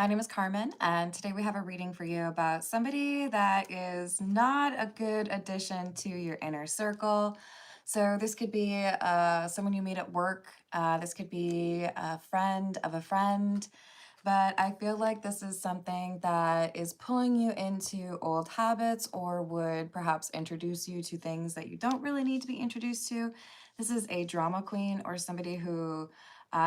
My name is Carmen, and today we have a reading for you about somebody that is not a good addition to your inner circle. So, this could be someone you meet at work, this could be a friend of a friend, but I feel like this is something that is pulling you into old habits or would perhaps introduce you to things that you don't really need to be introduced to. This is a drama queen or somebody who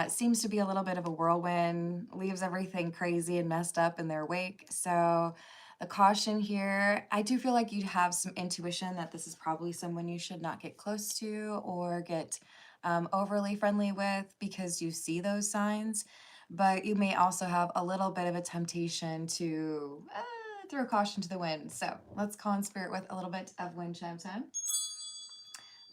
seems to be a little bit of a whirlwind, leaves everything crazy and messed up in their wake. So, the caution here, I do feel like you'd have some intuition that this is probably someone you should not get close to or get overly friendly with because you see those signs. But you may also have a little bit of a temptation to throw caution to the wind. So let's call in spirit with a little bit of wind chime time.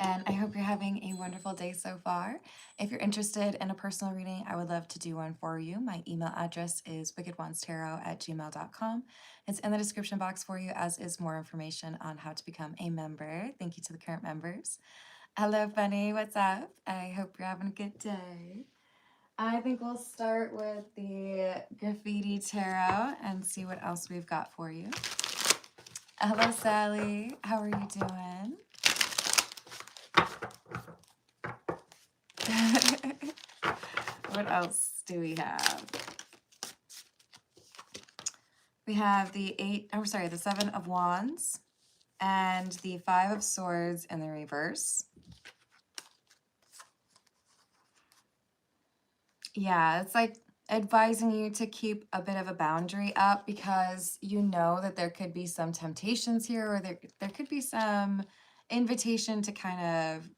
And I hope you're having a wonderful day so far. If you're interested in a personal reading, I would love to do one for you. My email address is wickedwandstarot@gmail.com. It's in the description box for you, as is more information on how to become a member. Thank you to the current members. Hello, Bunny. What's up? I hope you're having a good day. I think we'll start with the graffiti tarot and see what else we've got for you. Hello, Sally. How are you doing? What else do we have? We have the Seven of Wands and the Five of Swords in the reverse. Yeah, it's like advising you to keep a bit of a boundary up because you know that there could be some temptations here, or there could be some invitation to kind of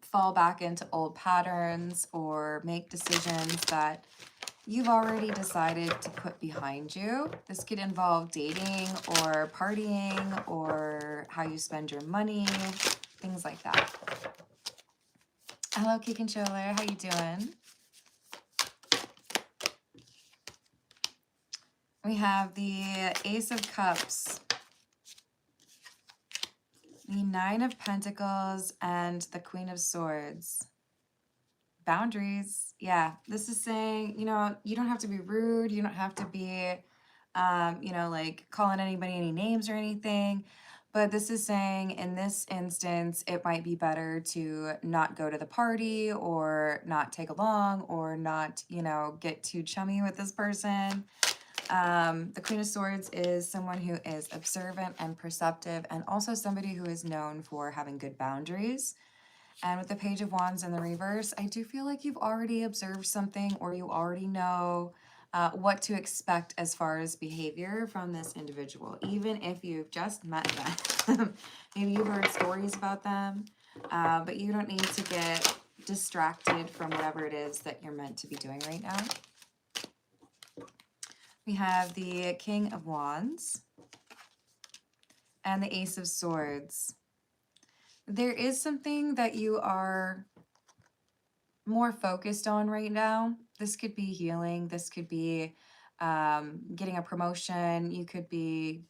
fall back into old patterns or make decisions that you've already decided to put behind you. This could involve dating or partying or how you spend your money, things like that. Hello, Key Controller. How you doing? We have the Ace of Cups, the Nine of Pentacles, and the Queen of Swords. Boundaries. Yeah, this is saying, you don't have to be rude. You don't have to be, like calling anybody any names or anything. But this is saying in this instance, it might be better to not go to the party or not take along or not, get too chummy with this person. The Queen of Swords is someone who is observant and perceptive, and also somebody who is known for having good boundaries. And with the Page of Wands in the reverse, I do feel like you've already observed something, or you already know what to expect as far as behavior from this individual, even if you've just met them. Maybe you've heard stories about them, but you don't need to get distracted from whatever it is that you're meant to be doing right now. We have the King of Wands and the Ace of Swords. There is something that you are more focused on right now. This could be healing. This could be getting a promotion. You could be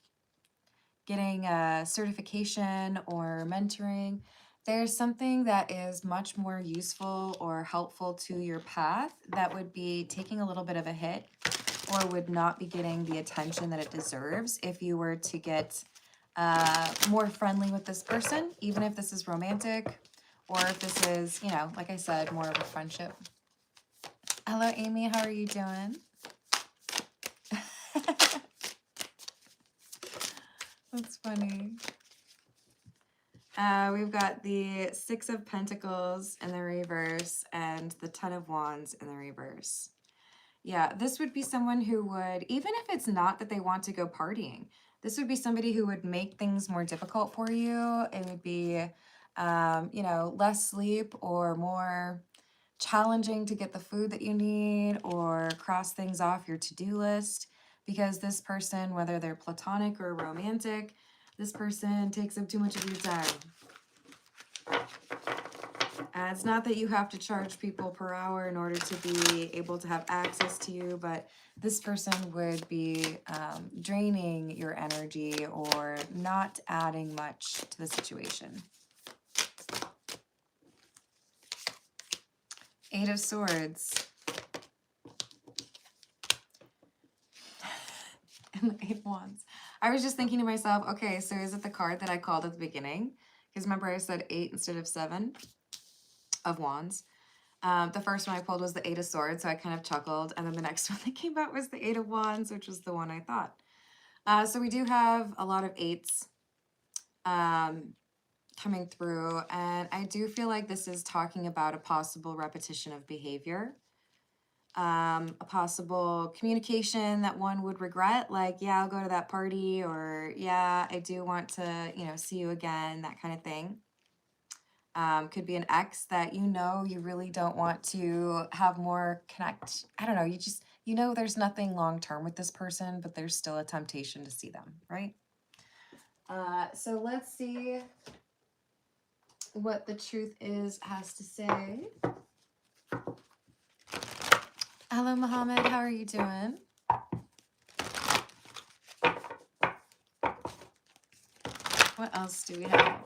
getting a certification or mentoring. There's something that is much more useful or helpful to your path that would be taking a little bit of a hit or would not be getting the attention that it deserves if you were to get more friendly with this person, even if this is romantic or if this is, like I said, more of a friendship. Hello, Amy. How are you doing? That's funny. We've got the Six of Pentacles in the reverse and the Ten of Wands in the reverse. Yeah, this would be someone who would, even if it's not that they want to go partying, this would be somebody who would make things more difficult for you. It would be, less sleep or more challenging to get the food that you need or cross things off your to-do list because this person, whether they're platonic or romantic, this person takes up too much of your time. It's not that you have to charge people per hour in order to be able to have access to you, but this person would be draining your energy or not adding much to the situation. Eight of Swords. and the Eight of Wands. I was just thinking to myself, okay, so is it the card that I called at the beginning? Because remember I said 8 instead of 7 of Wands. The first one I pulled was the Eight of Swords, so I kind of chuckled. And then the next one that came out was the Eight of Wands, which was the one I thought. So we do have a lot of eights coming through. And I do feel like this is talking about a possible repetition of behavior. A possible communication that one would regret, like, yeah, I'll go to that party, or yeah, I do want to, see you again, that kind of thing. Could be an ex that you really don't want to have more connect. I don't know, you just, there's nothing long term with this person, but there's still a temptation to see them, right? So let's see what the truth has to say. Hello, Mohammed. How are you doing? What else do we have?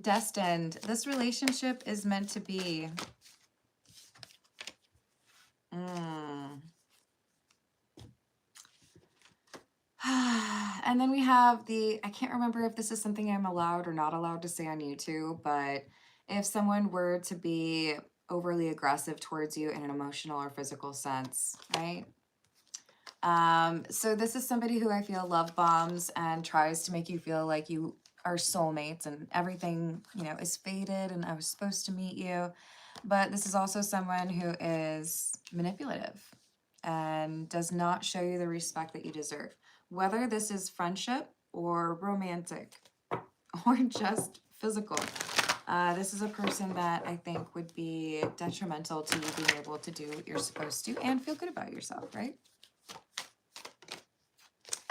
Destined. This relationship is meant to be. And then we have I can't remember if this is something I'm allowed or not allowed to say on YouTube, but if someone were to be overly aggressive towards you in an emotional or physical sense, right? So this is somebody who I feel love bombs and tries to make you feel like you are soulmates and everything, is fated and I was supposed to meet you. But this is also someone who is manipulative and does not show you the respect that you deserve. Whether this is friendship or romantic or just physical, this is a person that I think would be detrimental to you being able to do what you're supposed to and feel good about yourself, right?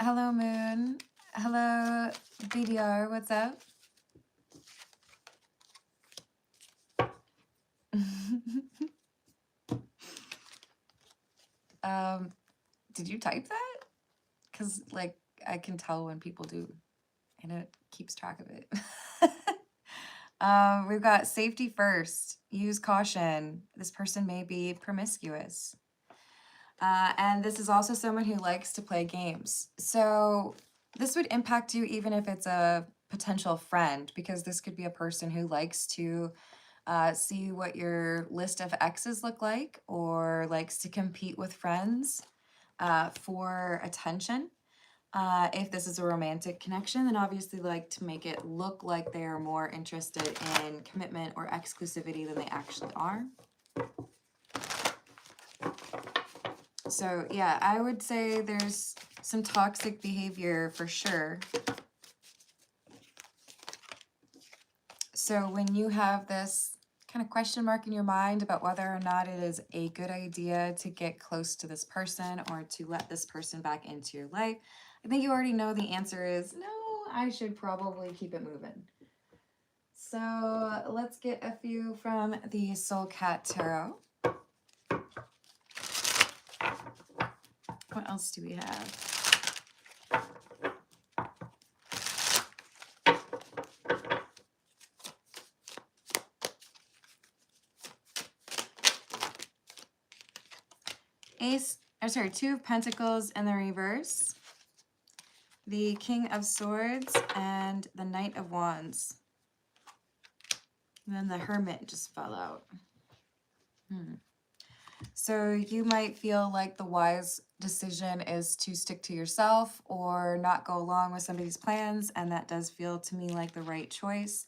Hello, Moon. Hello, BDR. What's up? Did you type that? Because, I can tell when people do, and it keeps track of it. We've got safety first. Use caution. This person may be promiscuous. And this is also someone who likes to play games. So this would impact you even if it's a potential friend, because this could be a person who likes to see what your list of exes look like, or likes to compete with friends for attention. If this is a romantic connection, then obviously like to make it look like they are more interested in commitment or exclusivity than they actually are. So yeah, I would say there's some toxic behavior for sure. So when you have this kind of question mark in your mind about whether or not it is a good idea to get close to this person or to let this person back into your life, I think you already know the answer is no, I should probably keep it moving. So let's get a few from the Soul Cat Tarot. What else do we have? Two of Pentacles in the reverse, the King of Swords, and the Knight of Wands. And then the Hermit just fell out. So you might feel like the wise decision is to stick to yourself or not go along with somebody's plans, and that does feel to me like the right choice.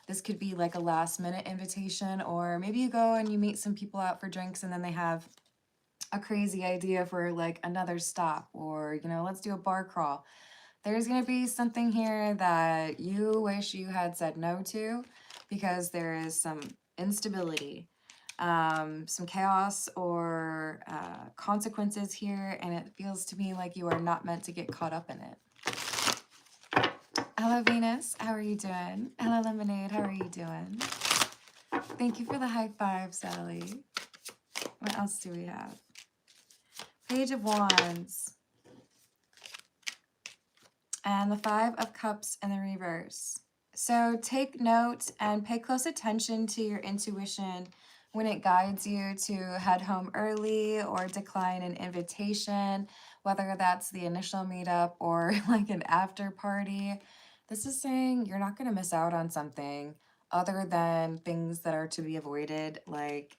This could be like a last minute invitation, or maybe you go and you meet some people out for drinks and then they have a crazy idea for like another stop, or let's do a bar crawl. There's going to be something here that you wish you had said no to, because there is some instability, some chaos or consequences here, and it feels to me like you are not meant to get caught up in it. Hello, Venus. How are you doing? Hello, Lemonade. How are you doing? Thank you for the high five, Sally. What else do we have? Page of Wands. And the Five of Cups in the reverse. So take note and pay close attention to your intuition when it guides you to head home early or decline an invitation, whether that's the initial meetup or like an after party. This is saying you're not going to miss out on something other than things that are to be avoided, like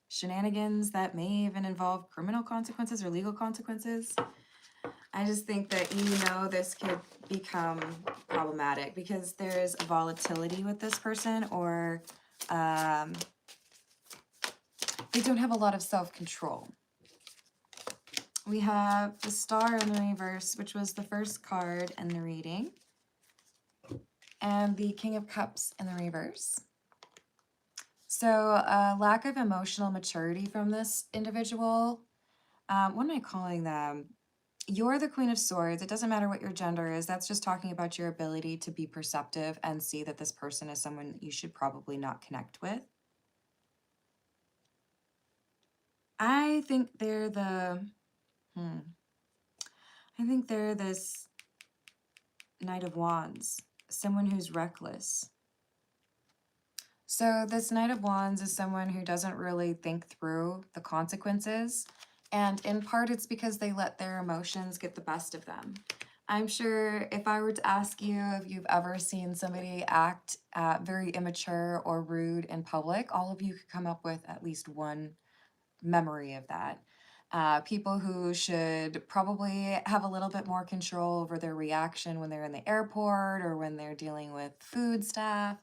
shenanigans that may even involve criminal consequences or legal consequences. I just think that this could become problematic because there's volatility with this person, or they don't have a lot of self-control. We have the Star in the reverse, which was the first card in the reading, and the King of Cups in the reverse. So lack of emotional maturity from this individual. What am I calling them? You're the Queen of Swords. It doesn't matter what your gender is. That's just talking about your ability to be perceptive and see that this person is someone you should probably not connect with. I think they're this Knight of Wands, someone who's reckless. So this Knight of Wands is someone who doesn't really think through the consequences. And in part, it's because they let their emotions get the best of them. I'm sure if I were to ask you if you've ever seen somebody act very immature or rude in public, all of you could come up with at least one memory of that. People who should probably have a little bit more control over their reaction when they're in the airport or when they're dealing with food staff.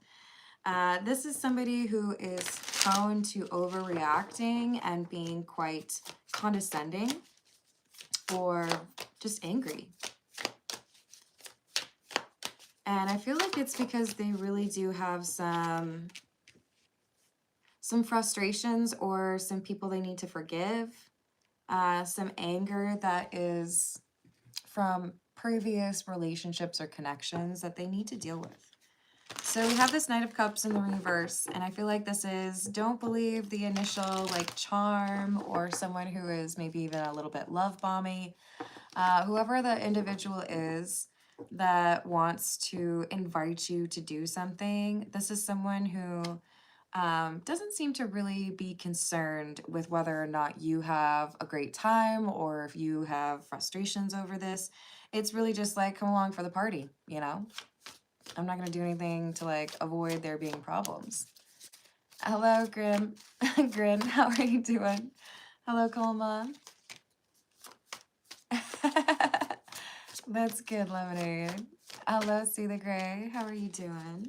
This is somebody who is prone to overreacting and being quite condescending or just angry. And I feel like it's because they really do have some frustrations or some people they need to forgive, some anger that is from previous relationships or connections that they need to deal with. So we have this Knight of Cups in the reverse, and I feel like this is, don't believe the initial like charm or someone who is maybe even a little bit love bomby. Whoever the individual is that wants to invite you to do something, this is someone who doesn't seem to really be concerned with whether or not you have a great time or if you have frustrations over this. It's really just like, come along for the party, you know? I'm not going to do anything to like avoid there being problems. Hello, Grim. Grin, how are you doing? Hello, Colma. That's good, Lemonade. Hello, See the Gray. How are you doing?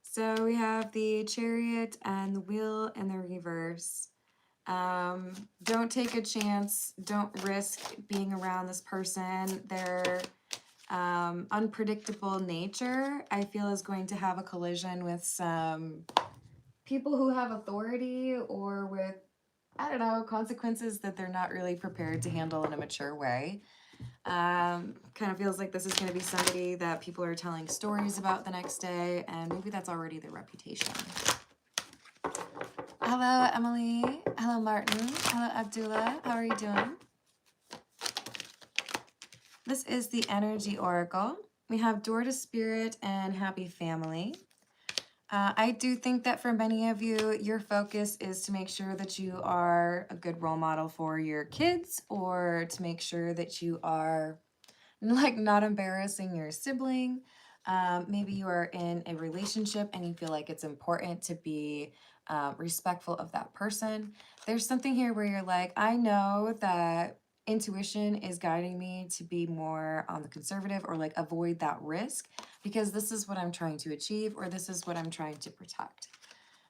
So we have the Chariot and the Wheel in the reverse. Don't take a chance. Don't risk being around this person. Their unpredictable nature, I feel, is going to have a collision with some people who have authority or with, I don't know, consequences that they're not really prepared to handle in a mature way. Kind of feels like this is going to be somebody that people are telling stories about the next day, and maybe that's already their reputation. Hello, Emily. Hello, Martin. Hello, Abdullah. How are you doing? This is the Energy Oracle. We have Door to Spirit and Happy Family. I do think that for many of you, your focus is to make sure that you are a good role model for your kids, or to make sure that you are like not embarrassing your sibling. Maybe you are in a relationship and you feel like it's important to be respectful of that person. There's something here where you're like, I know that intuition is guiding me to be more on the conservative or like avoid that risk because this is what I'm trying to achieve or this is what I'm trying to protect.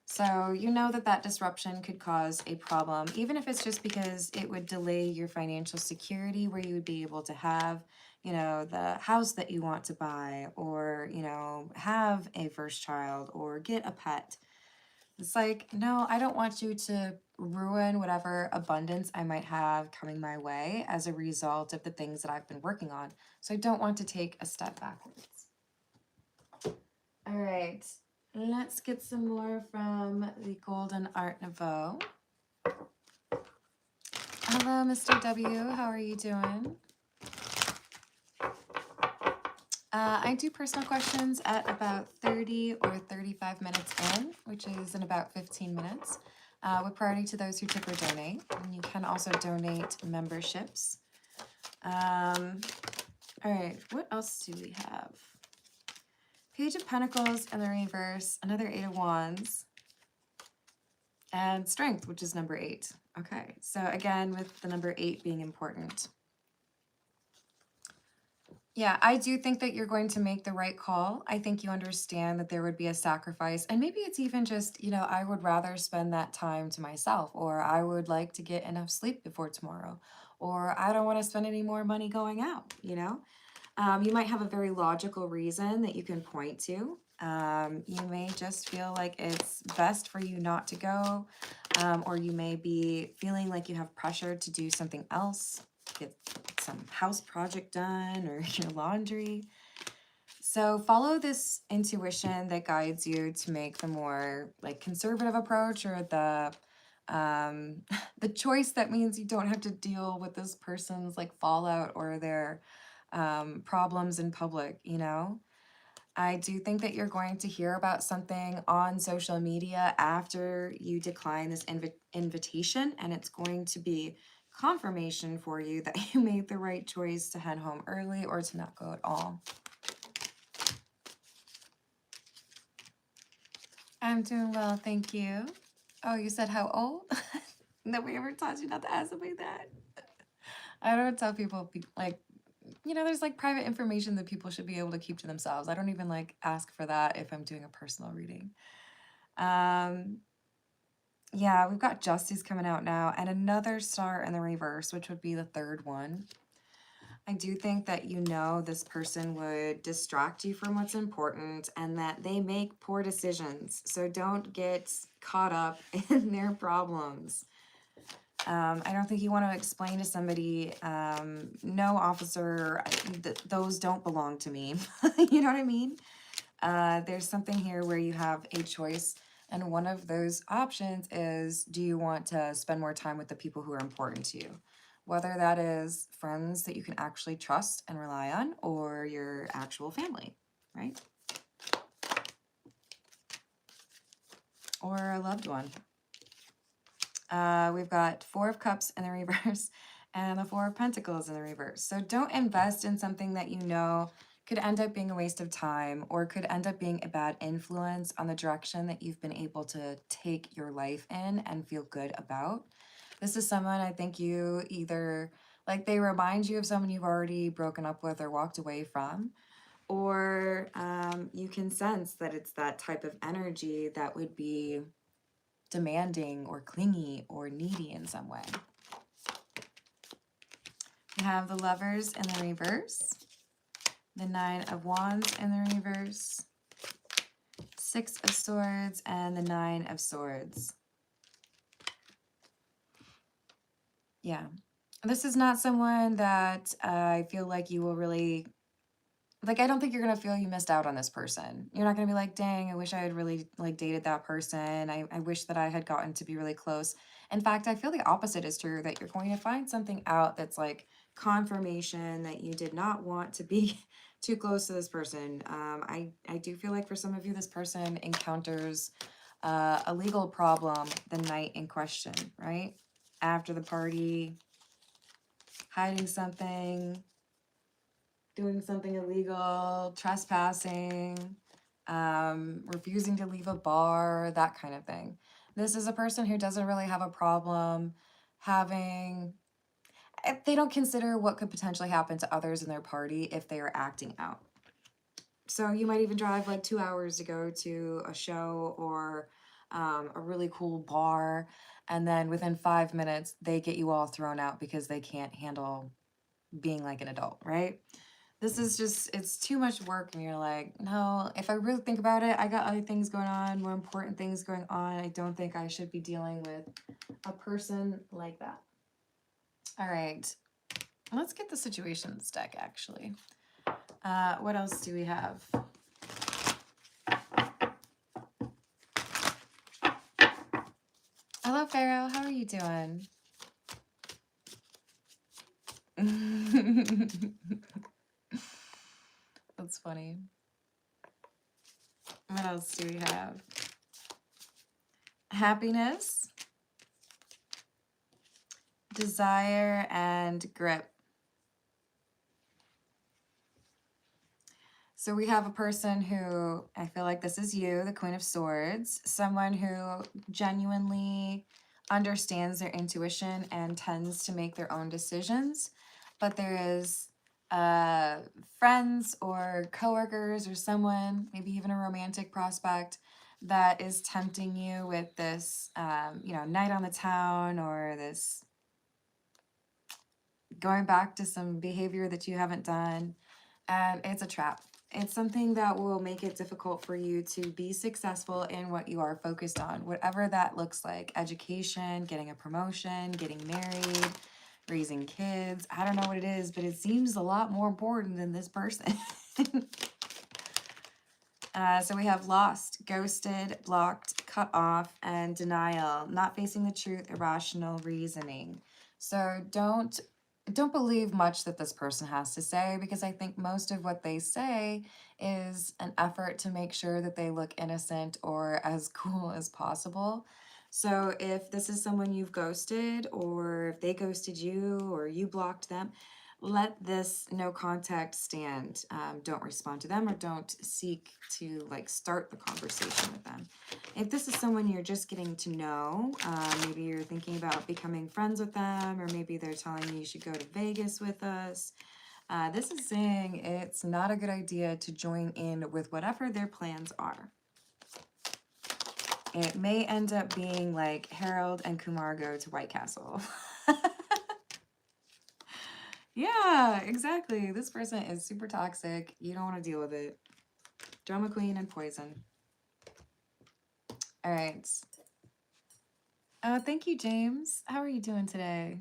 So you know that that disruption could cause a problem, even if it's just because it would delay your financial security where you would be able to have, you know, the house that you want to buy or, you know, have a first child or get a pet. It's like, no, I don't want you to ruin whatever abundance I might have coming my way as a result of the things that I've been working on. So I don't want to take a step backwards. All right, let's get some more from the Golden Art Nouveau. Hello, Mr. W. How are you doing? I do personal questions at about 30 or 35 minutes in, which is in about 15 minutes, with priority to those who tip or donate. And you can also donate memberships. All right, what else do we have? Page of Pentacles in the reverse, another Eight of Wands, and Strength, which is number 8. Okay, so again, with the number 8 being important. Yeah, I do think that you're going to make the right call. I think you understand that there would be a sacrifice. And maybe it's even just, you know, I would rather spend that time to myself, or I would like to get enough sleep before tomorrow, or I don't want to spend any more money going out, you know? You might have a very logical reason that you can point to. You may just feel like it's best for you not to go, or you may be feeling like you have pressure to do something else, get some house project done or your laundry. So follow this intuition that guides you to make the more like conservative approach, or the the choice that means you don't have to deal with this person's like fallout or their problems in public, you know? I do think that you're going to hear about something on social media after you decline this invitation, and it's going to be confirmation for you that you made the right choice to head home early or to not go at all. I'm doing well, thank you. Oh, you said how old? Nobody ever taught you not to ask somebody that. I don't tell people, like, you know, there's like private information that people should be able to keep to themselves. I don't even like ask for that if I'm doing a personal reading. Yeah, we've got Justice coming out now, and another star in the reverse, which would be the third one. I do think that, you know, this person would distract you from what's important and that they make poor decisions. So don't get caught up in their problems. I don't think you want to explain to somebody, no, officer, those don't belong to me. You know what I mean? There's something here where you have a choice, and one of those options is, do you want to spend more time with the people who are important to you? Whether that is friends that you can actually trust and rely on, or your actual family, right? Or a loved one. We've got Four of Cups in the reverse and the Four of Pentacles in the reverse. So don't invest in something that you know could end up being a waste of time, or could end up being a bad influence on the direction that you've been able to take your life in and feel good about. This is someone I think you either, like, they remind you of someone you've already broken up with or walked away from, or you can sense that it's that type of energy that would be demanding or clingy or needy in some way. We have the Lovers in the reverse, the Nine of Wands in the reverse, Six of Swords, and the Nine of Swords. Yeah. This is not someone that I feel like you will really, like, I don't think you're going to feel you missed out on this person. You're not going to be like, dang, I wish I had really like dated that person. I wish that I had gotten to be really close. In fact, I feel the opposite is true, that you're going to find something out that's like confirmation that you did not want to be too close to this person. I do feel like for some of you, this person encounters a legal problem the night in question, right? After the party, hiding something, doing something illegal, trespassing, refusing to leave a bar, that kind of thing. This is a person who doesn't really have a problem having, they don't consider what could potentially happen to others in their party if they are acting out. So you might even drive like 2 hours to go to a show or a really cool bar, and then within 5 minutes, they get you all thrown out because they can't handle being like an adult, right? This is just, it's too much work, and you're like, no, if I really think about it, I got other things going on, more important things going on. I don't think I should be dealing with a person like that. All right, let's get the situations deck, actually. What else do we have? Hello, Pharaoh. How are you doing? That's That's funny. What else do we have? Happiness, desire, and grip. So we have a person who, I feel like this is you, the Queen of Swords, someone who genuinely understands their intuition and tends to make their own decisions. But there is friends or coworkers or someone, maybe even a romantic prospect, that is tempting you with this, night on the town, or this going back to some behavior that you haven't done. And it's a trap. It's something that will make it difficult for you to be successful in what you are focused on, whatever that looks like. Education, getting a promotion, getting married, raising kids. I don't know what it is, but it seems a lot more important than this person. So we have lost, ghosted, blocked, cut off, and denial, not facing the truth, irrational reasoning. So don't believe much that this person has to say, because I think most of what they say is an effort to make sure that they look innocent or as cool as possible. So if this is someone you've ghosted, or if they ghosted you, or you blocked them, let this no contact stand. Don't respond to them, or don't seek to start the conversation with them. If this is someone you're just getting to know, maybe you're thinking about becoming friends with them, or maybe they're telling you should go to Vegas with us. This is saying it's not a good idea to join in with whatever their plans are. It may end up being like Harold and Kumar go to White Castle. Yeah, exactly. This person is super toxic. You don't want to deal with it. Drama queen and poison. All right. Thank you, James. How are you doing today?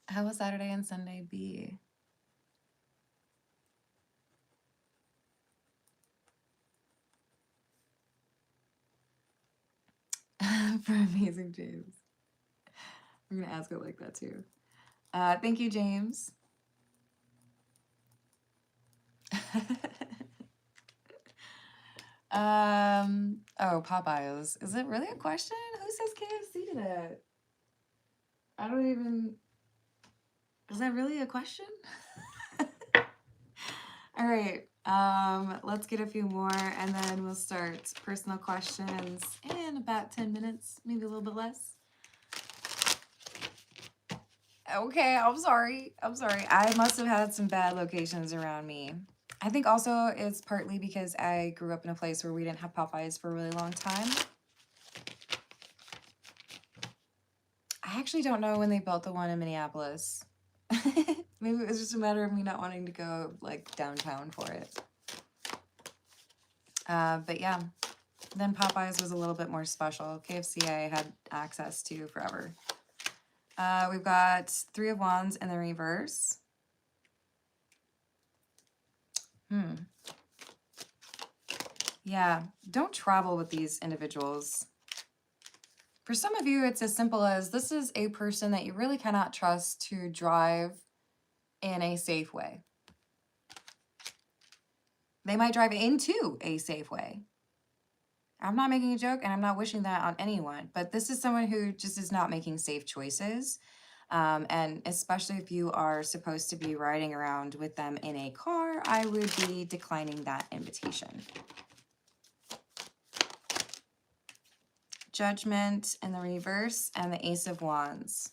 How will Saturday and Sunday be? For amazing James. I'm going to ask it like that too. Thank you, James. Oh, Popeyes. Is it really a question? Who says KFC to that? I don't even... Is that really a question? All right. Let's get a few more, and then we'll start personal questions in about 10 minutes, maybe a little bit less. Okay, I'm sorry. I must have had some bad locations around me. I think also it's partly because I grew up in a place where we didn't have Popeyes for a really long time. I actually don't know when they built the one in Minneapolis. Maybe it was just a matter of me not wanting to go downtown for it. But yeah, then Popeyes was a little bit more special. KFC I had access to forever. We've got Three of Wands in the reverse. Yeah, don't travel with these individuals. For some of you, it's as simple as this is a person that you really cannot trust to drive in a safe way. They might drive into a safe way. I'm not making a joke, and I'm not wishing that on anyone, but this is someone who just is not making safe choices. And especially if you are supposed to be riding around with them in a car, I would be declining that invitation. Judgment in the reverse, and the Ace of Wands.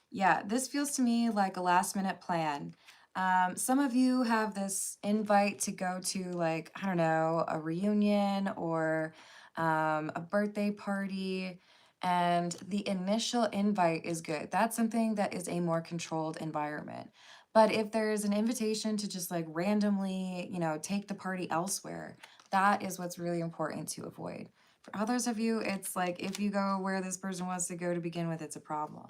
Yeah, this feels to me like a last minute plan. Some of you have this invite to go to I don't know, a reunion or a birthday party, and the initial invite is good. That's something that is a more controlled environment. But if there's an invitation to just randomly, take the party elsewhere, that is what's really important to avoid. For others of you, it's if you go where this person wants to go to begin with, it's a problem.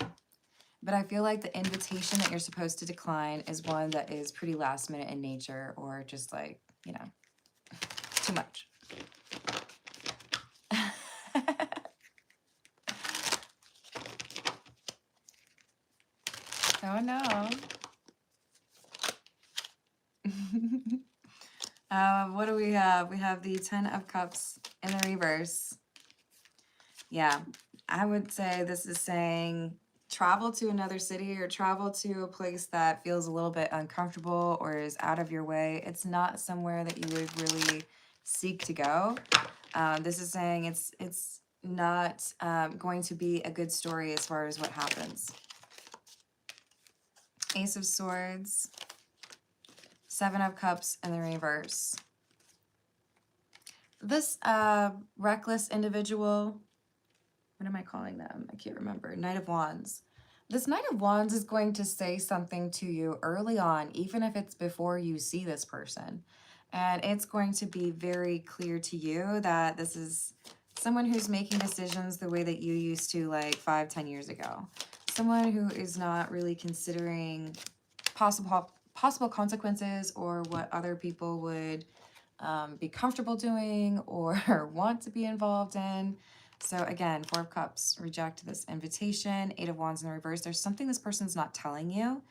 But I feel like the invitation that you're supposed to decline is one that is pretty last minute in nature, or just too much. Oh no. What do we have? We have the 10 of Cups in the reverse. Yeah, I would say this is saying travel to another city or travel to a place that feels a little bit uncomfortable or is out of your way. It's not somewhere that you would really seek to go. This is saying it's not going to be a good story as far as what happens. Ace of Swords, 7 of Cups in the reverse. This reckless individual, what am I calling them? I can't remember. Knight of Wands. This Knight of Wands is going to say something to you early on, even if it's before you see this person. And it's going to be very clear to you that this is someone who's making decisions the way that you used to like 5-10 years ago. Someone who is not really considering possible consequences or what other people would be comfortable doing or want to be involved in. So again, 4 of Cups, reject this invitation. 8 of Wands in the reverse. There's something this person's not telling you.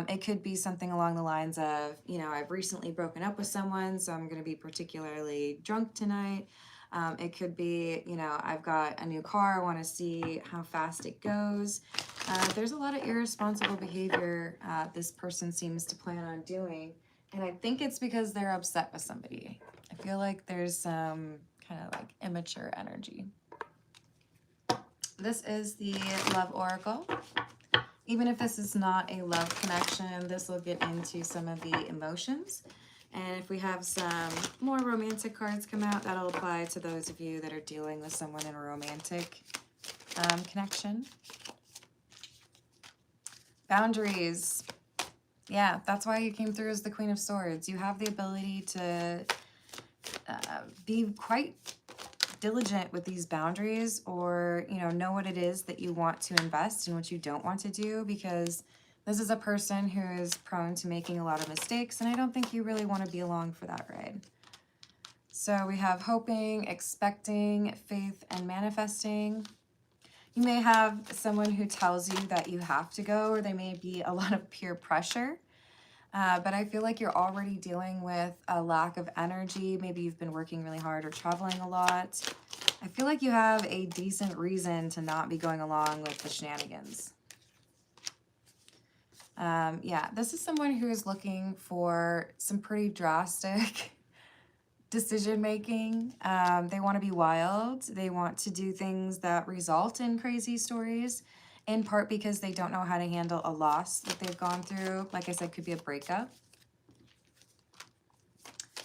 It could be something along the lines of, you know, I've recently broken up with someone, so I'm going to be particularly drunk tonight. It could be, you know, I've got a new car, I want to see how fast it goes. There's a lot of irresponsible behavior this person seems to plan on doing. And I think it's because they're upset with somebody. I feel like there's some kind of like immature energy. This is the Love Oracle. Even if this is not a love connection, this will get into some of the emotions. And if we have some more romantic cards come out, that'll apply to those of you that are dealing with someone in a romantic connection. Boundaries. Yeah, that's why you came through as the Queen of Swords. You have the ability to be quite diligent with these boundaries, or, you know what it is that you want to invest and what you don't want to do, because this is a person who is prone to making a lot of mistakes, and I don't think you really want to be along for that ride. So we have hoping, expecting, faith, and manifesting. You may have someone who tells you that you have to go, or there may be a lot of peer pressure. But I feel like you're already dealing with a lack of energy. Maybe you've been working really hard or traveling a lot. I feel like you have a decent reason to not be going along with the shenanigans. Yeah, this is someone who is looking for some pretty drastic decision making. They want to be wild. They want to do things that result in crazy stories, in part because they don't know how to handle a loss that they've gone through. Like I said, could be a breakup.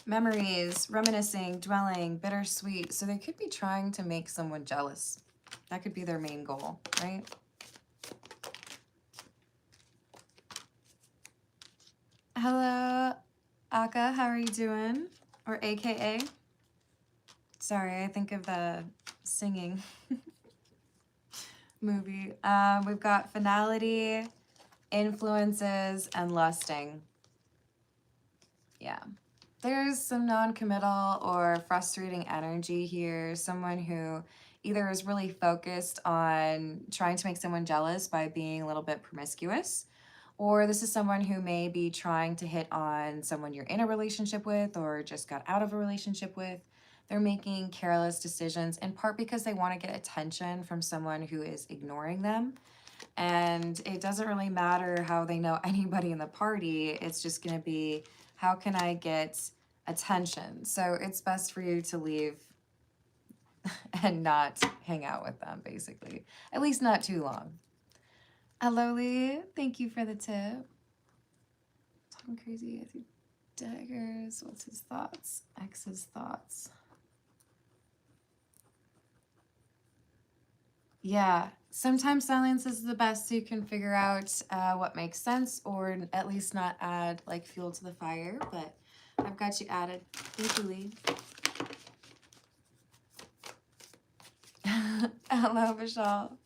Memories, reminiscing, dwelling, bittersweet. So they could be trying to make someone jealous. That could be their main goal, right? Hello, Aka, how are you doing? Or AKA? Sorry, I think of the singing movie. We've got finality, influences, and lusting. Yeah. There's some non-committal or frustrating energy here. Someone who either is really focused on trying to make someone jealous by being a little bit promiscuous, or this is someone who may be trying to hit on someone you're in a relationship with or just got out of a relationship with. They're making careless decisions, in part because they want to get attention from someone who is ignoring them. And it doesn't really matter how they know anybody in the party. It's just going to be, how can I get attention? So it's best for you to leave and not hang out with them, basically. At least not too long. Hello, Lee. Thank you for the tip. Talking crazy. I think daggers. What's his thoughts? Ex's thoughts. Yeah, sometimes silence is the best, so you can figure out what makes sense, or at least not add like fuel to the fire, but I've got you added. Thank you, Lee. Hello, Vishal.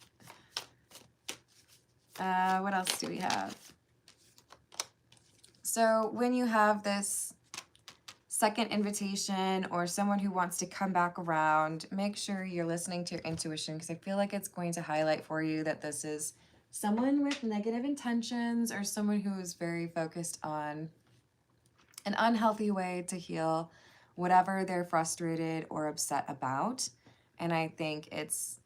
What else do we have? So when you have this second invitation or someone who wants to come back around, make sure you're listening to your intuition, because I feel like it's going to highlight for you that this is someone with negative intentions or someone who is very focused on an unhealthy way to heal whatever they're frustrated or upset about. And I think it's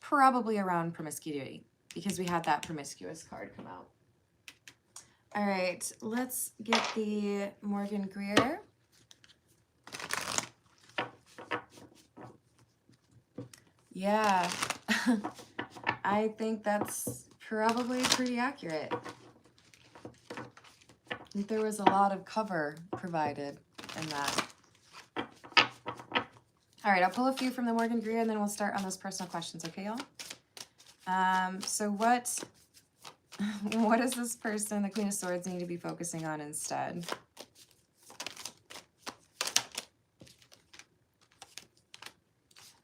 probably around promiscuity, because we had that promiscuous card come out. All right, let's get the Morgan Greer. Yeah, I think that's probably pretty accurate. I think there was a lot of cover provided in that. All right, I'll pull a few from the Morgan Greer and then we'll start on those personal questions, okay, y'all? So what does this person, the Queen of Swords, need to be focusing on instead?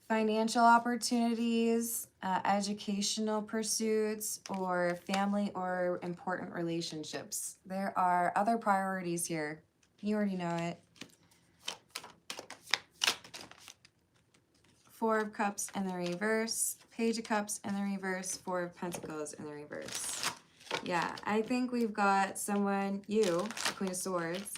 Financial opportunities, educational pursuits, or family or important relationships. There are other priorities here. You already know it. Four of Cups in the reverse, Page of Cups in the reverse, Four of Pentacles in the reverse. Yeah, I think we've got someone, you, the Queen of Swords,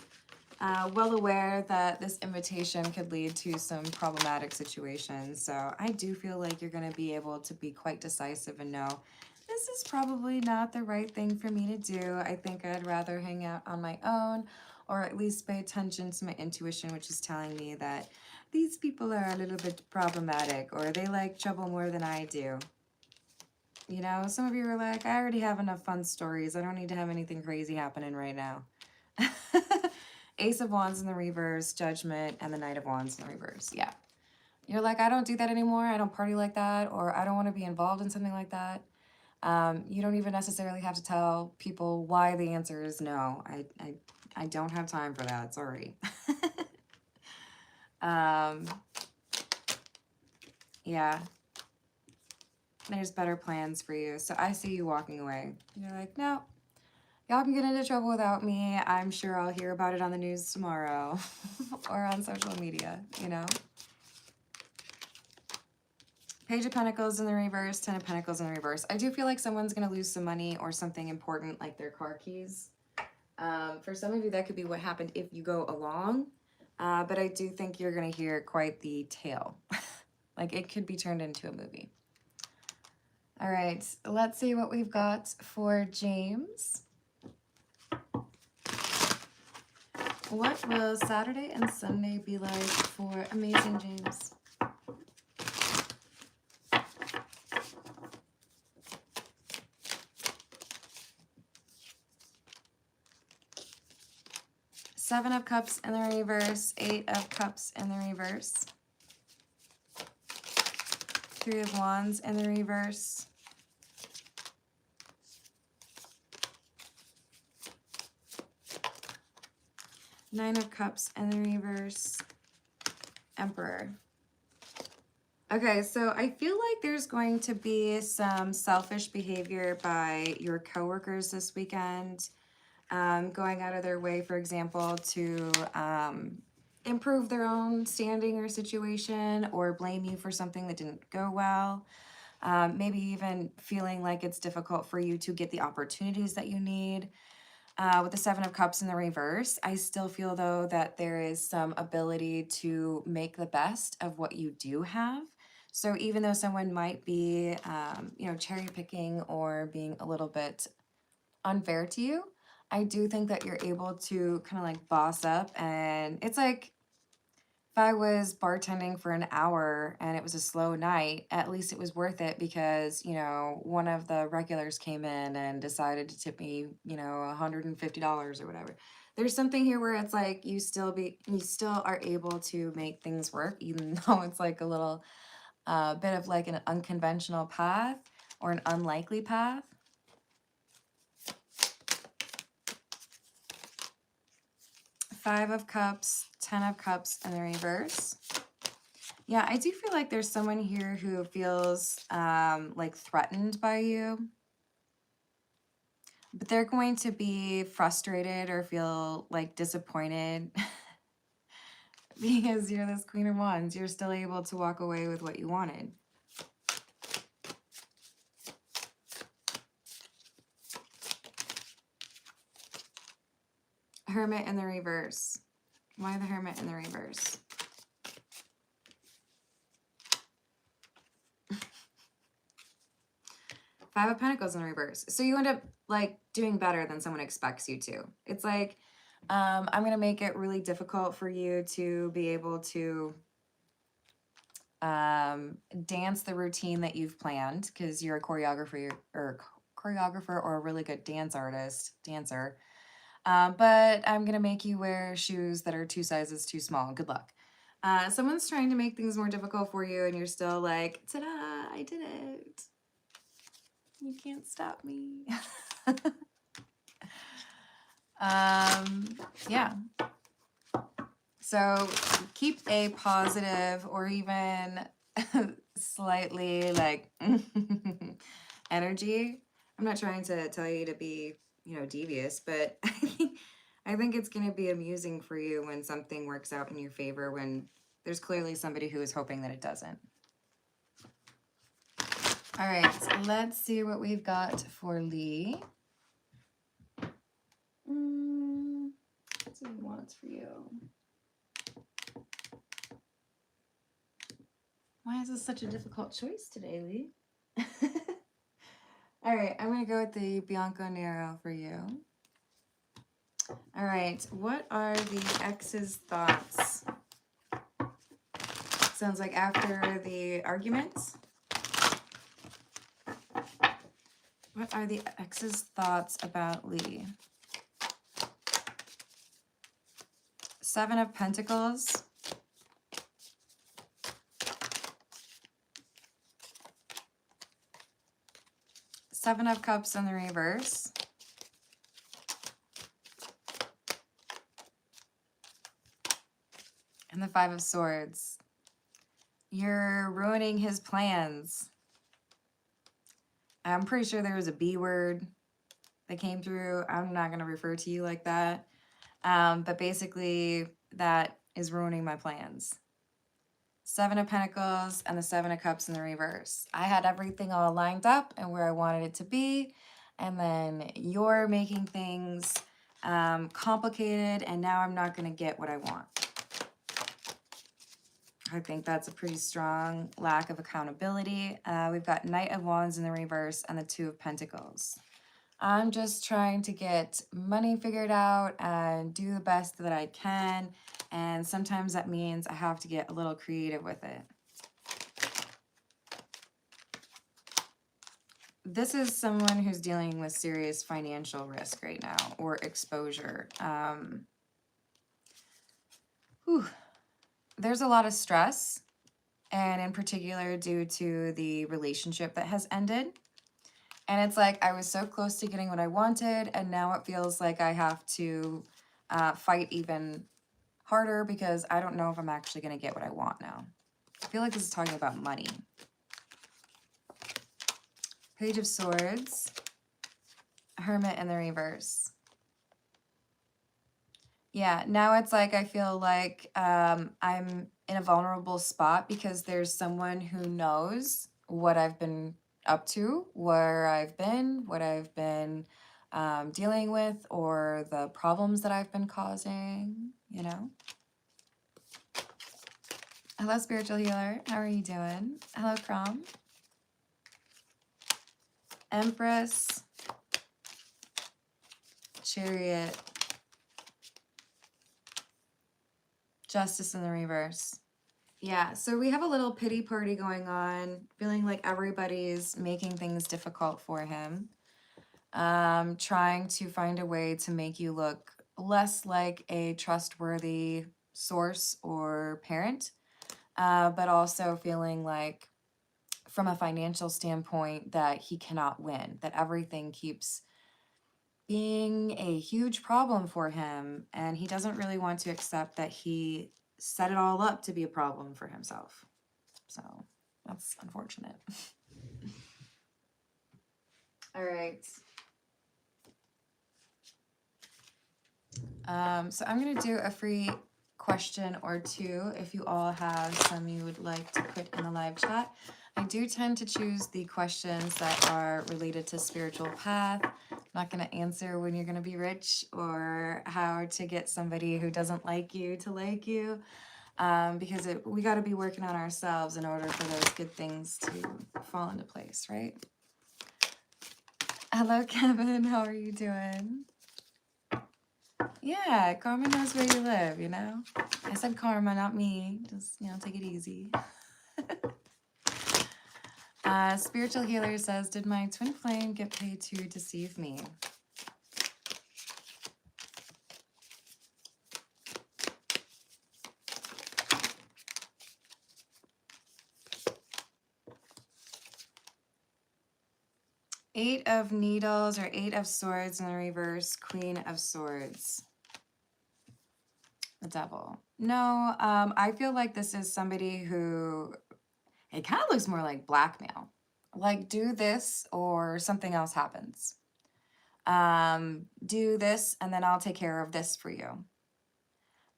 well aware that this invitation could lead to some problematic situations. So I do feel like you're going to be able to be quite decisive and know this is probably not the right thing for me to do. I think I'd rather hang out on my own, or at least pay attention to my intuition, which is telling me that these people are a little bit problematic, or they like trouble more than I do. You know, some of you are like, I already have enough fun stories. I don't need to have anything crazy happening right now. Ace of Wands in the reverse, Judgment, and the Knight of Wands in the reverse. Yeah. You're like, I don't do that anymore. I don't party like that, or I don't want to be involved in something like that. You don't even necessarily have to tell people why the answer is no. I don't have time for that. Sorry. Yeah. There's better plans for you. So I see you walking away. You're like, no, y'all can get into trouble without me. I'm sure I'll hear about it on the news tomorrow or on social media, you know? Page of Pentacles in the reverse, Ten of Pentacles in the reverse. I do feel like someone's going to lose some money or something important like their car keys. For some of you, that could be what happened if you go along. But I do think you're going to hear quite the tale. Like it could be turned into a movie. All right, let's see what we've got for James. What will Saturday and Sunday be like for amazing James? Seven of Cups in the reverse, Eight of Cups in the reverse, Three of Wands in the reverse, Nine of Cups in the reverse, Emperor. Okay, so I feel like there's going to be some selfish behavior by your coworkers this weekend, going out of their way, for example, to improve their own standing or situation, or blame you for something that didn't go well. Maybe even feeling like it's difficult for you to get the opportunities that you need. With the Seven of Cups in the reverse, I still feel, though, that there is some ability to make the best of what you do have. So even though someone might be, you know, cherry picking or being a little bit unfair to you, I do think that you're able to kind of like boss up. And it's like, if I was bartending for an hour and it was a slow night, at least it was worth it because, you know, one of the regulars came in and decided to tip me, you know, $150 or whatever. There's something here where it's like you still are able to make things work, even though it's like a little bit of like an unconventional path or an unlikely path. Five of Cups, Ten of Cups in the reverse. Yeah, I do feel like there's someone here who feels like threatened by you. But they're going to be frustrated or feel like disappointed because you're this Queen of Wands. You're still able to walk away with what you wanted. Hermit in the reverse. Why the Hermit in the reverse? Five of Pentacles in reverse. So you end up like doing better than someone expects you to. It's like, I'm going to make it really difficult for you to be able to dance the routine that you've planned because you're a choreographer or a really good dancer. But I'm going to make you wear shoes that are 2 sizes too small. Good luck. Someone's trying to make things more difficult for you and you're still like, ta-da, I did it. You can't stop me. Yeah. So keep a positive or even slightly like energy. I'm not trying to tell you to be, devious, but I think it's going to be amusing for you when something works out in your favor when there's clearly somebody who is hoping that it doesn't. All right, so let's see what we've got for Lee. What's he wants for you? Why is this such a difficult choice today, Lee? All right, I'm going to go with the Bianco Nero for you. All right, what are the ex's thoughts? Sounds like after the arguments. What are the ex's thoughts about Lee? 7 of Pentacles. Seven of Cups in the reverse. And the 5 of Swords. You're ruining his plans. I'm pretty sure there was a B word that came through. I'm not going to refer to you like that. But basically, that is ruining my plans. 7 of Pentacles and the 7 of Cups in the reverse. I had everything all lined up and where I wanted it to be. And then you're making things complicated, and now I'm not going to get what I want. I think that's a pretty strong lack of accountability. We've got Knight of Wands in the reverse and the 2 of Pentacles. I'm just trying to get money figured out and do the best that I can. And sometimes that means I have to get a little creative with it. This is someone who's dealing with serious financial risk right now or exposure. There's a lot of stress, and in particular due to the relationship that has ended. And it's like I was so close to getting what I wanted, and now it feels like I have to fight even harder because I don't know if I'm actually going to get what I want now. I feel like this is talking about money. Page of Swords. Hermit in the reverse. Yeah, now it's like I feel like I'm in a vulnerable spot because there's someone who knows what I've been up to, where I've been, what I've been dealing with, or the problems that I've been causing, Hello, spiritual healer. How are you doing? Hello, Crom. Empress. Chariot. Justice in the reverse. Yeah, so we have a little pity party going on, feeling like everybody's making things difficult for him. Trying to find a way to make you look less like a trustworthy source or parent, but also feeling like from a financial standpoint that he cannot win, that everything keeps being a huge problem for him, and he doesn't really want to accept that he set it all up to be a problem for himself. So that's unfortunate. All right. So I'm going to do a free question or two if you all have some you would like to put in the live chat. I do tend to choose the questions that are related to spiritual path, I'm not going to answer when you're going to be rich or how to get somebody who doesn't like you to like you, because we got to be working on ourselves in order for those good things to fall into place, right? Hello, Kevin. How are you doing? Yeah, karma knows where you live, you know? I said karma, not me. Just, take it easy. Spiritual healer says, did my twin flame get paid to deceive me? Eight of Needles or Eight of Swords in the reverse, Queen of Swords. The Devil. No, I feel like this is somebody who, it kind of looks more like blackmail. Like, do this or something else happens. Do this and then I'll take care of this for you.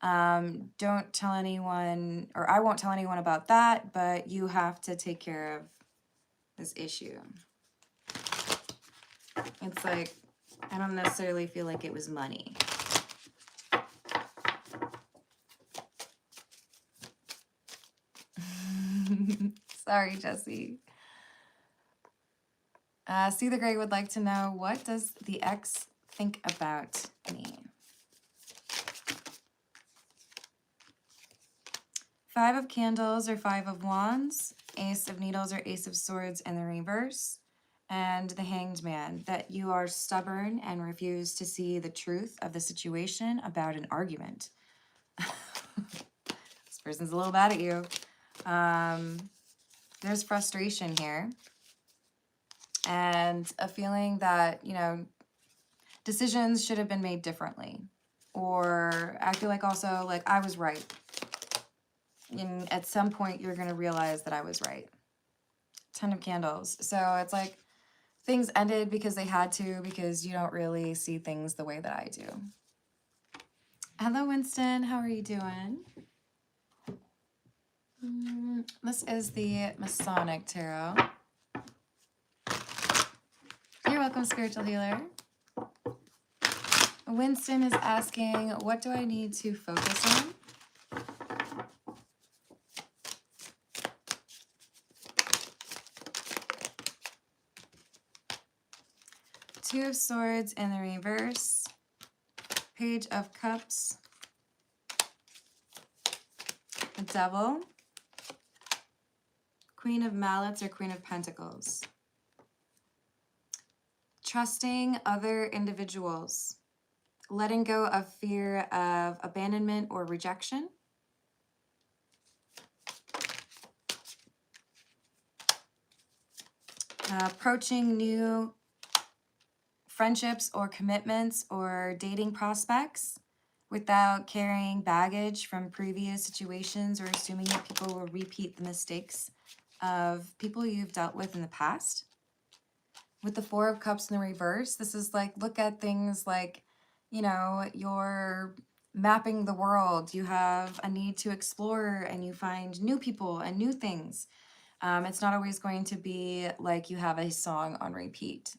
Don't tell anyone, or I won't tell anyone about that, but you have to take care of this issue. It's like, I don't necessarily feel like it was money. Sorry, Jesse. See the Gray would like to know, what does the ex think about me? Five of Candles or Five of Wands, Ace of Needles or Ace of Swords in the reverse, and the Hanged Man, that you are stubborn and refuse to see the truth of the situation about an argument. This person's a little mad at you. There's frustration here. And a feeling that, decisions should have been made differently. Or I feel like also, like, I was right. And at some point, you're going to realize that I was right. 10 of Candles. So it's like things ended because they had to, because you don't really see things the way that I do. Hello, Winston. How are you doing? This is the Masonic Tarot. You're welcome, Spiritual Healer. Winston is asking, what do I need to focus on? Two of Swords in the reverse, Page of Cups, the Devil, Queen of Mallets or Queen of Pentacles. Trusting other individuals, letting go of fear of abandonment or rejection. Approaching new friendships or commitments or dating prospects without carrying baggage from previous situations or assuming that people will repeat the mistakes of people you've dealt with in the past. With the Four of Cups in the reverse, this is like, look at things like, you're mapping the world. You have a need to explore and you find new people and new things. It's not always going to be like you have a song on repeat,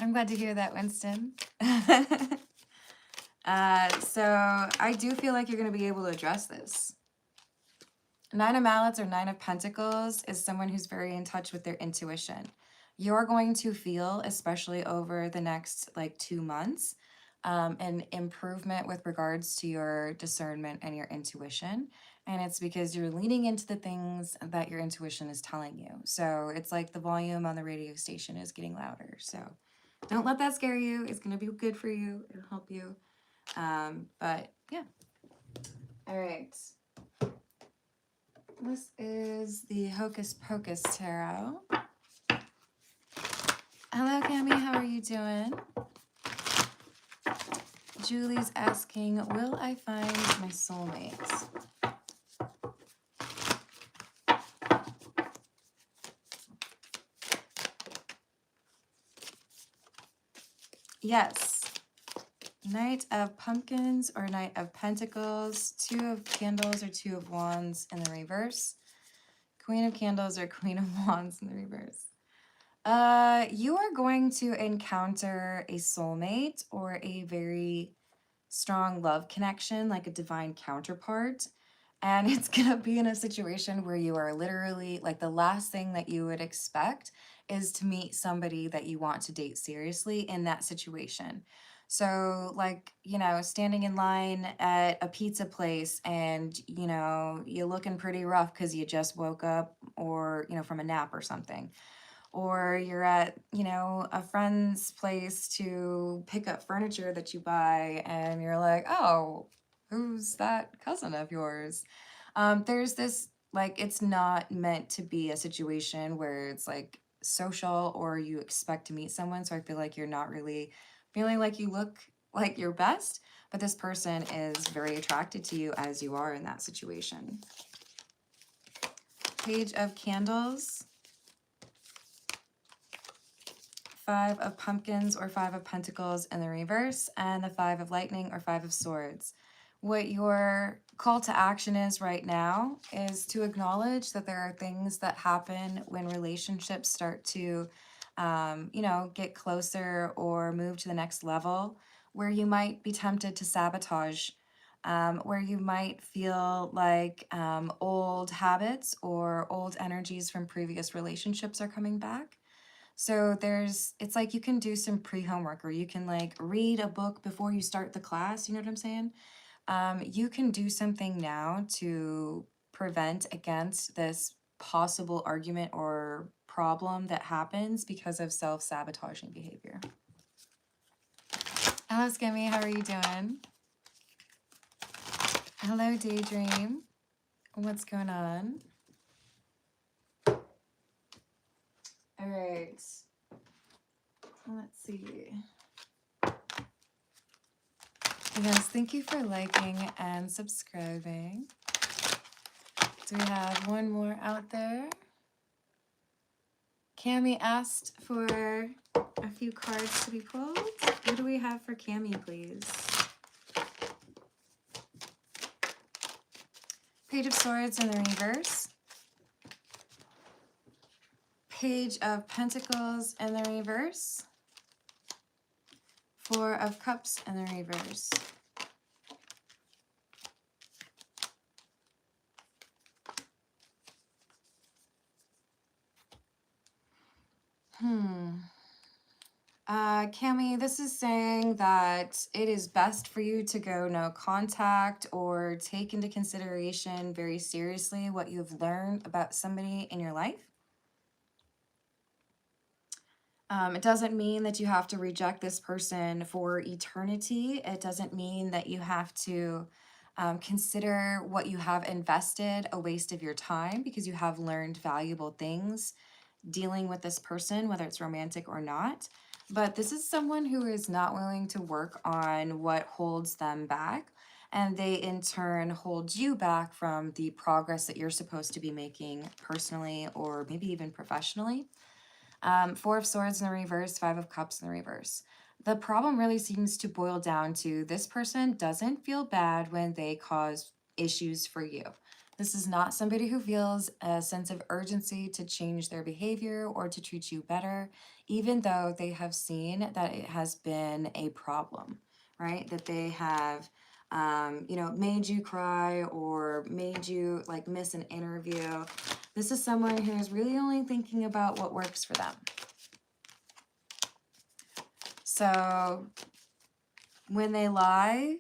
I'm glad to hear that, Winston. So I do feel like you're going to be able to address this. Nine of Mallets or Nine of Pentacles is someone who's very in touch with their intuition. You're going to feel, especially over the next 2 months, an improvement with regards to your discernment and your intuition. And it's because you're leaning into the things that your intuition is telling you. So it's like the volume on the radio station is getting louder. So don't let that scare you. It's going to be good for you. It'll help you. But yeah. All right. This is the Hocus Pocus Tarot. Hello, Cami. How are you doing? Julie's asking, will I find my soulmate? Yes. Knight of Pumpkins or Knight of Pentacles, Two of Candles or Two of Wands in the reverse, Queen of Candles or Queen of Wands in the reverse. You are going to encounter a soulmate or a very strong love connection, like a divine counterpart. And it's going to be in a situation where you are literally like the last thing that you would expect is to meet somebody that you want to date seriously in that situation. So, like, standing in line at a pizza place and, you're looking pretty rough because you just woke up or, from a nap or something, or you're at, a friend's place to pick up furniture that you buy and you're like, oh, who's that cousin of yours? There's this, like, it's not meant to be a situation where it's like social or you expect to meet someone. So I feel like you're not really feeling like you look like your best, but this person is very attracted to you as you are in that situation. Page of Candles. Five of Pumpkins or Five of Pentacles in the reverse, and the Five of Lightning or Five of Swords. What your call to action is right now is to acknowledge that there are things that happen when relationships start to, get closer or move to the next level, where you might be tempted to sabotage, where you might feel like old habits or old energies from previous relationships are coming back. So it's like you can do some pre-homework, or you can like read a book before you start the class. You know what I'm saying? You can do something now to prevent against this possible argument or problem that happens because of self-sabotaging behavior. Hello, Skimmy. How are you doing? Hello, Daydream. What's going on? All right. Let's see. Yes, thank you for liking and subscribing. Do we have one more out there? Cami asked for a few cards to be pulled. What do we have for Cami, please? Page of Swords in the reverse. Page of Pentacles in the reverse. Four of Cups in the reverse. Cami, this is saying that it is best for you to go no contact or take into consideration very seriously what you've learned about somebody in your life. It doesn't mean that you have to reject this person for eternity. It doesn't mean that you have to consider what you have invested a waste of your time, because you have learned valuable things dealing with this person, whether it's romantic or not. But this is someone who is not willing to work on what holds them back, and they in turn hold you back from the progress that you're supposed to be making personally or maybe even professionally. Four of Swords in the reverse, Five of Cups in the reverse. The problem really seems to boil down to this person doesn't feel bad when they cause issues for you. This is not somebody who feels a sense of urgency to change their behavior or to treat you better, even though they have seen that it has been a problem, right? That they have, made you cry or made you like miss an interview. This is someone who is really only thinking about what works for them. So when they lie,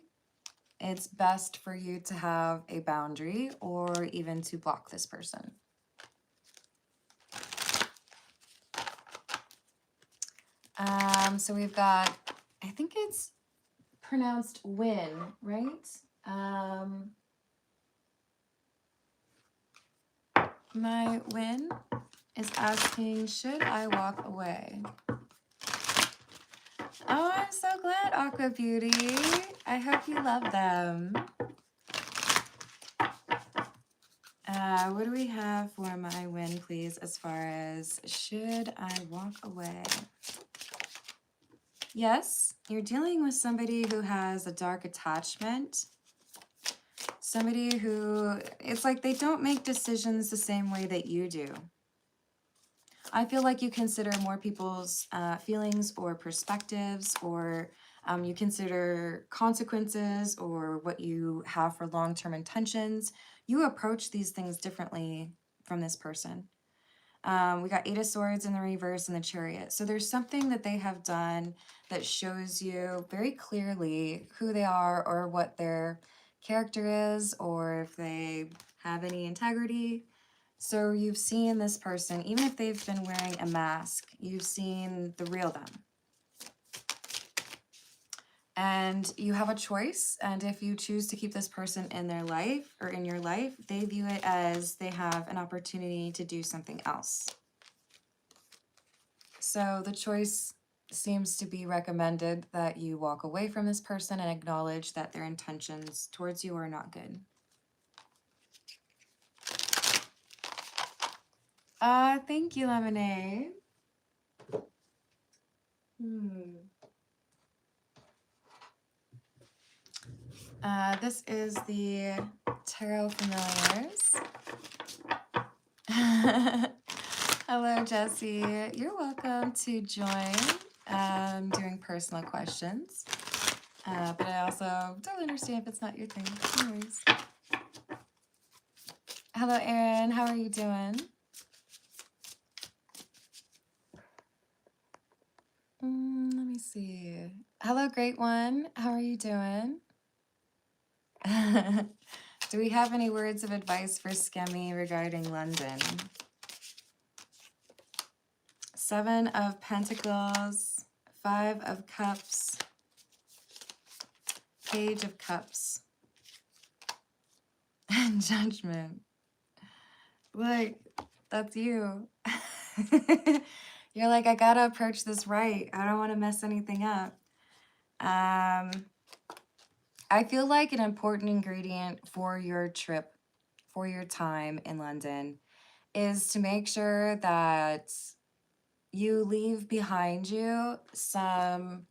it's best for you to have a boundary or even to block this person. So we've got, I think it's pronounced win, right? My win is asking, should I walk away? Oh, I'm so glad, Aqua Beauty. I hope you love them. What do we have for my win, please, as far as should I walk away? Yes, you're dealing with somebody who has a dark attachment. Somebody who, it's like they don't make decisions the same way that you do. I feel like you consider more people's feelings or perspectives, or you consider consequences or what you have for long-term intentions. You approach these things differently from this person. We got Eight of Swords in the reverse and the Chariot. So there's something that they have done that shows you very clearly who they are or what their character is, or if they have any integrity. So you've seen this person, even if they've been wearing a mask, you've seen the real them. And you have a choice. And if you choose to keep this person in their life or in your life, they view it as they have an opportunity to do something else. So the choice seems to be recommended that you walk away from this person and acknowledge that their intentions towards you are not good. Thank you, Lemonade. This is the Tarot Familiars. Hello, Jessie. You're welcome to join doing personal questions. But I also totally understand if it's not your thing. No worries. Hello, Erin. How are you doing? Let me see. Hello, Great One. How are you doing? Do we have any words of advice for Skemmy regarding London? Seven of Pentacles, Five of Cups, Page of Cups, and Judgment. Like, that's you. You're like, I gotta approach this right. I don't want to mess anything up. I feel like an important ingredient for your trip, for your time in London, is to make sure that you leave behind you some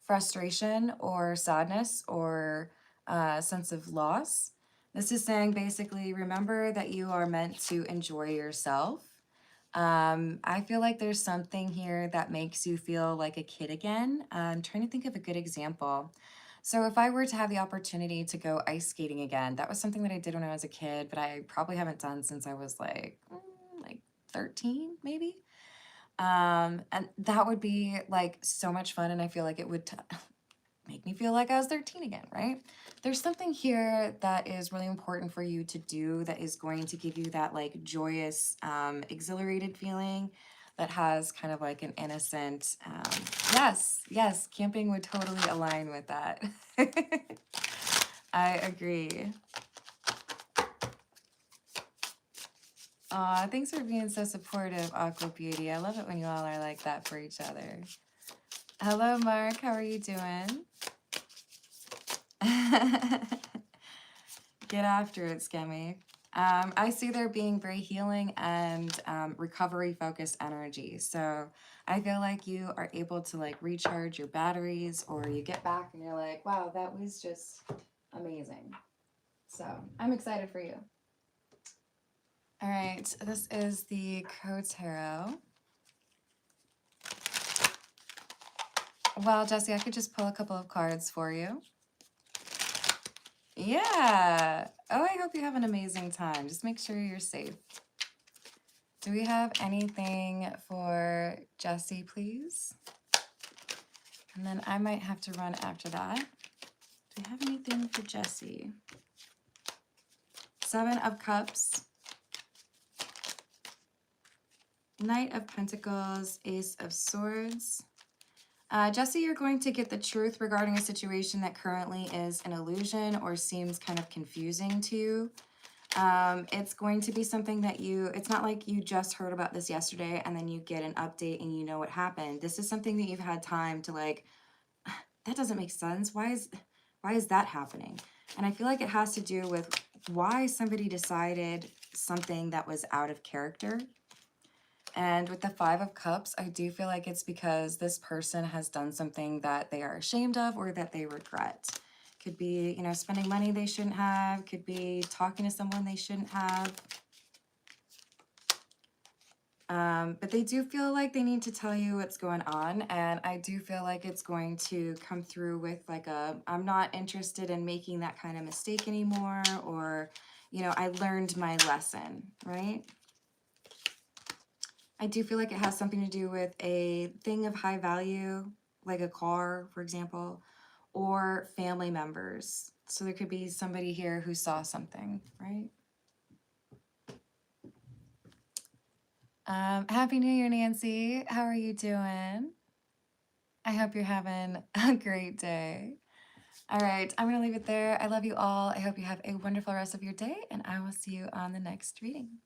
frustration or sadness or sense of loss. This is saying basically, remember that you are meant to enjoy yourself. I feel like there's something here that makes you feel like a kid again. I'm trying to think of a good example. So if I were to have the opportunity to go ice skating again, that was something that I did when I was a kid, but I probably haven't done since I was like 13, maybe. And that would be like so much fun, and I feel like it would make me feel like I was 13 again, right? There's something here that is really important for you to do that is going to give you that like joyous, exhilarated feeling that has kind of like an innocent, yes, camping would totally align with that. I agree. Aw, thanks for being so supportive, Aqua Beauty. I love it when you all are like that for each other. Hello, Mark. How are you doing? Get after it, Skemmy. I see there being very healing and recovery-focused energy. So I feel like you are able to like recharge your batteries, or you get back and you're like, wow, that was just amazing. So I'm excited for you. All right, this is the Crow Tarot. Well, Jessie, I could just pull a couple of cards for you. Yeah. Oh, I hope you have an amazing time. Just make sure you're safe. Do we have anything for Jessie, please? And then I might have to run after that. Do we have anything for Jessie? Seven of Cups, Knight of Pentacles, Ace of Swords. Jessie, you're going to get the truth regarding a situation that currently is an illusion or seems kind of confusing to you. It's going to be something that it's not like you just heard about this yesterday and then you get an update and you know what happened. This is something that you've had time to like, that doesn't make sense. Why is that happening? And I feel like it has to do with why somebody decided something that was out of character. And with the Five of Cups, I do feel like it's because this person has done something that they are ashamed of or that they regret. Could be, spending money they shouldn't have. Could be talking to someone they shouldn't have. But they do feel like they need to tell you what's going on. And I do feel like it's going to come through with like I'm not interested in making that kind of mistake anymore. Or, I learned my lesson, right? I do feel like it has something to do with a thing of high value, like a car, for example, or family members. So there could be somebody here who saw something, right? Happy New Year, Nancy. How are you doing? I hope you're having a great day. All right, I'm going to leave it there. I love you all. I hope you have a wonderful rest of your day, and I will see you on the next reading.